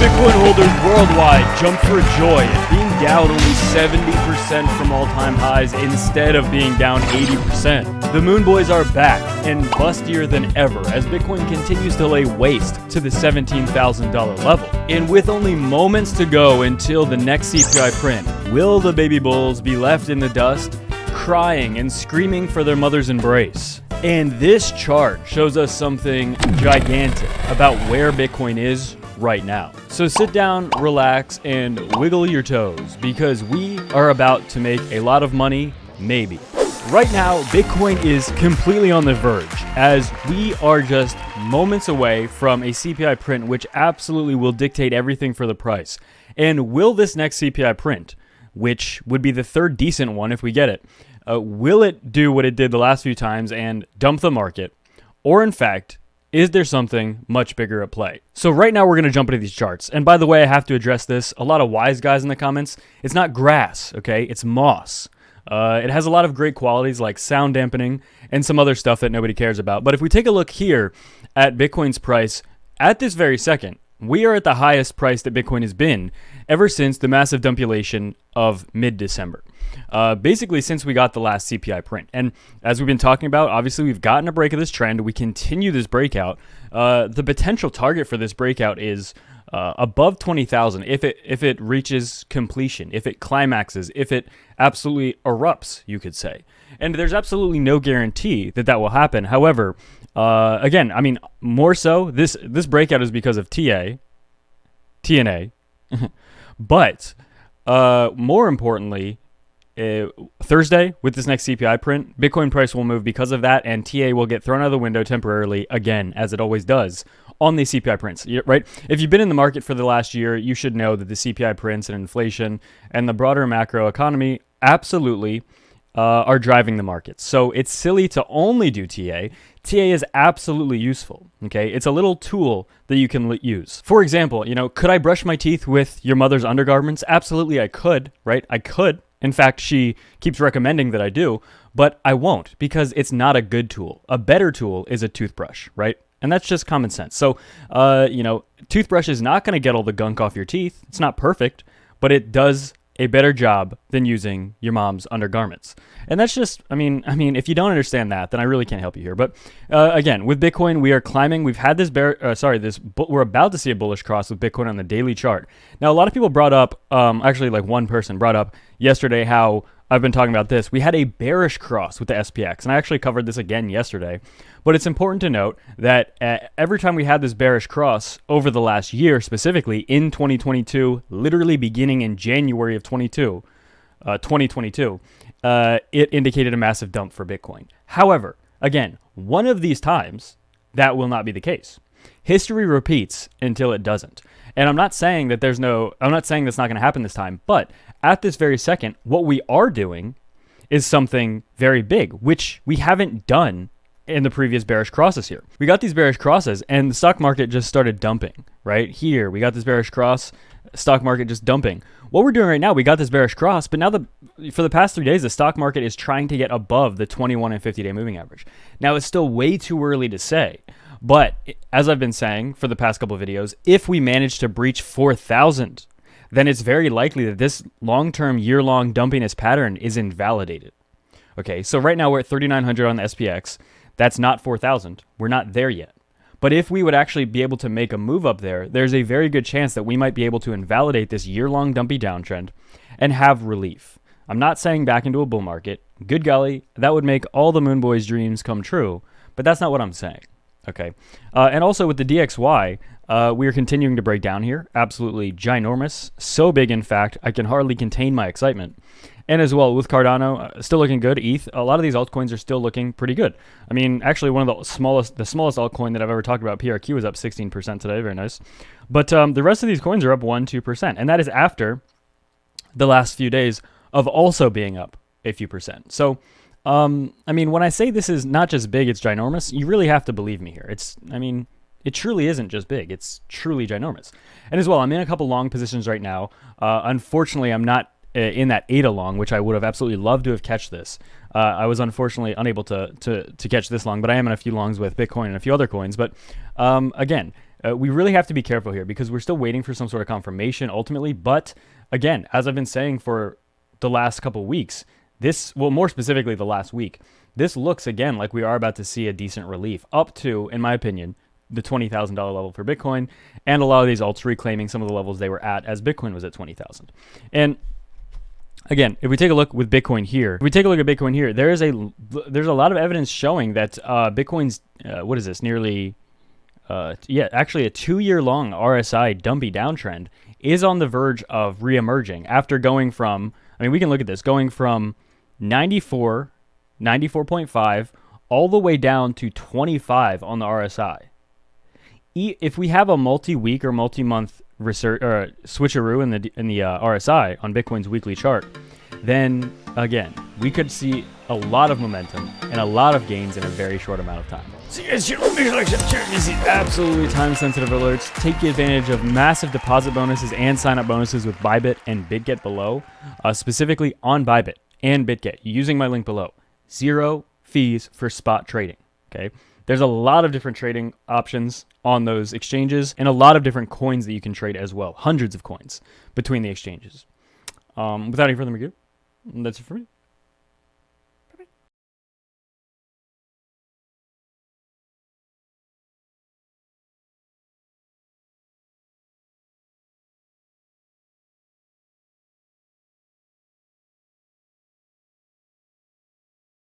Bitcoin holders worldwide jump for joy at being down only 70% from all-time highs instead of being down 80%. The Moon Boys are back and bustier than ever as Bitcoin continues to lay waste to the $17,000 level. And with only moments to go until the next CPI print, will the baby bulls be left in the dust, crying and screaming for their mother's embrace? And this chart shows us something gigantic about where Bitcoin is right now. So sit down, relax, and wiggle your toes because we are about to make a lot of money, maybe. Right now, Bitcoin is completely on the verge as we are just moments away from a CPI print which absolutely will dictate everything for the price. And will this next CPI print, which would be the third decent one if we get it, will it do what it did the last few times and dump the market? Or in fact, is there something much bigger at play? So right now we're going to jump into these charts. And by the way, I have to address this. A lot of wise guys in the comments. It's not grass, okay? It's moss. It has a lot of great qualities like sound dampening and some other stuff that nobody cares about. But if we take a look here at Bitcoin's price at this very second, we are at the highest price that Bitcoin has been ever since the massive dumpulation of mid-December. Basically since we got the last CPI print. And as we've been talking about, obviously we've gotten a break of this trend. We continue this breakout. The potential target for this breakout is above 20,000 if it reaches completion, if it climaxes, if it absolutely erupts, you could say. And there's absolutely no guarantee that that will happen. However, again, I mean, more so, this breakout is because of TNA, but more importantly, Thursday with this next CPI print, Bitcoin price will move because of that, and TA will get thrown out of the window temporarily again, as it always does on the CPI prints, right? If you've been in the market for the last year, you should know that the CPI prints and inflation and the broader macro economy absolutely are driving the markets. So it's silly to only do TA. TA is absolutely useful, okay? It's a little tool that you can use. For example, could I brush my teeth with your mother's undergarments? Absolutely, I could, right? I could. In fact, she keeps recommending that I do, but I won't because it's not a good tool. A better tool is a toothbrush, right? And that's just common sense. So, toothbrush is not going to get all the gunk off your teeth. It's not perfect, but it does a better job than using your mom's undergarments. And that's just, I mean, if you don't understand that, then I really can't help you here. But again, with Bitcoin, we are climbing. We've had we're about to see a bullish cross with Bitcoin on the daily chart. Now, a lot of people brought up, actually like one person brought up yesterday how I've been talking about this. We had a bearish cross with the SPX, and I actually covered this again yesterday. But it's important to note that every time we had this bearish cross over the last year, specifically in 2022, literally beginning in January of 2022, it indicated a massive dump for Bitcoin. However, again, one of these times, that will not be the case. History repeats until it doesn't. And I'm not saying that's not going to happen this time, but at this very second, what we are doing is something very big, which we haven't done in the previous bearish crosses here. We got these bearish crosses and the stock market just started dumping, right? Here, we got this bearish cross, stock market just dumping. What we're doing right now, we got this bearish cross, but now for the past 3 days, the stock market is trying to get above the 21 and 50-day moving average. Now, it's still way too early to say, but as I've been saying for the past couple of videos, if we manage to breach 4,000, then it's very likely that this long-term, year-long dumpiness pattern is invalidated. Okay, so right now we're at 3,900 on the SPX. That's not 4,000. We're not there yet. But if we would actually be able to make a move up there, there's a very good chance that we might be able to invalidate this year-long dumpy downtrend and have relief. I'm not saying back into a bull market. Good golly, that would make all the Moon Boys' dreams come true, but that's not what I'm saying. Okay, and also with the DXY, we are continuing to break down here. Absolutely ginormous. So big, in fact, I can hardly contain my excitement. And as well with Cardano, still looking good. ETH, a lot of these altcoins are still looking pretty good. I mean, actually one of the smallest altcoin that I've ever talked about, PRQ, is up 16% today. Very nice. But the rest of these coins are up 1-2%. And that is after the last few days of also being up a few percent. So, I mean, when I say this is not just big, it's ginormous, you really have to believe me here. It truly isn't just big. It's truly ginormous. And as well, I'm in a couple long positions right now. Unfortunately, I'm not in that ADA long, which I would have absolutely loved to have catch this. I was unfortunately unable to catch this long, but I am in a few longs with Bitcoin and a few other coins. But again, we really have to be careful here because we're still waiting for some sort of confirmation ultimately. But again, as I've been saying for the last couple of weeks, more specifically the last week, this looks again like we are about to see a decent relief up to, in my opinion, the $20,000 level for Bitcoin, and a lot of these alts reclaiming some of the levels they were at as Bitcoin was at 20,000. And again, if we take a look with Bitcoin here, there's a lot of evidence showing that Bitcoin's what is this? Nearly actually a 2-year long RSI dumpy downtrend is on the verge of reemerging after going from, I mean, we can look at this, going from 94.5 all the way down to 25 on the RSI. If we have a multi-week or multi-month switcheroo in the RSI on Bitcoin's weekly chart, then again we could see a lot of momentum and a lot of gains in a very short amount of time. So you guys, these absolutely time-sensitive alerts. Take advantage of massive deposit bonuses and sign-up bonuses with BITGET and BitGet below, specifically on BITGET and BitGet using my link below. 0 fees for spot trading. Okay. There's a lot of different trading options on those exchanges and a lot of different coins that you can trade as well. Hundreds of coins between the exchanges. Without any further ado, that's it for me.